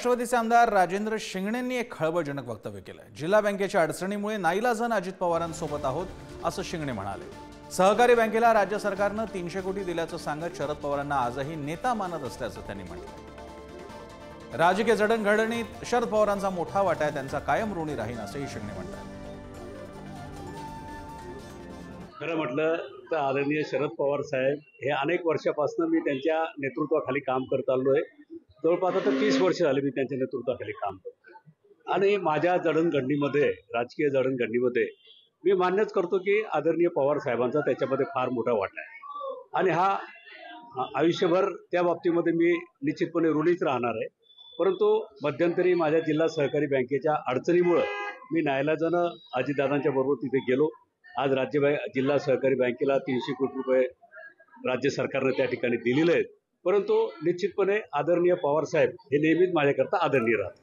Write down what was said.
राष्ट्रवादीचे आमदार राजेंद्र शिंगणेंनी एक खळबळजनक वक्तव्य केलं। जिल्हा बँकेच्या अडचणीमुळे नाईलाजाने अजित पवारांसोबत आहोत असं शिंगणे म्हणाले। सहकारी बँकेला राज्य सरकारने 300 कोटी दिल्याचं सांगत शरद पवारांना आजही नेता मानत असल्याचं त्यांनी म्हटलं। राजकीय जडणघडणीत शरद पवारांचा मोठा वाटा आहे, त्यांचा कायम ऋणी राहीन असंही शिंगणे म्हणतात। खरं म्हटलं तर आदरणीय शरद पवार साहेब हे अनेक वर्षापासून मी त्यांच्या नेतृत्वाखाली काम करत आलो आहे। जवळपास आता 30 वर्ष झाले मी त्यांच्या नेतृत्वाखाली काम करतो आणि माझ्या जडणघडणीमध्ये राजकीय जडणघडणीमध्ये मी मान्यच करतो की आदरणीय पवार साहेबांचा त्याच्यामध्ये फार मोठा वाटा आहे आणि हा आयुष्यभर त्या बाबतीमध्ये मी निश्चितपणे ऋणीच राहणार आहे। परंतु मध्यंतरी माझ्या जिल्हा सहकारी बँकेच्या अडचणीमुळे मी नाईलाजाने अजितदादांच्या बरोबर तिथे गेलो। आज जिल्हा सहकारी बँकेला 300 कोटी रुपये राज्य सरकारने त्या ठिकाणी दिलेले आहेत। परंतु निश्चितपणे आदरणीय पवार साहेब हे नेहमीच माझ्याकरता आदरणीय राहतात।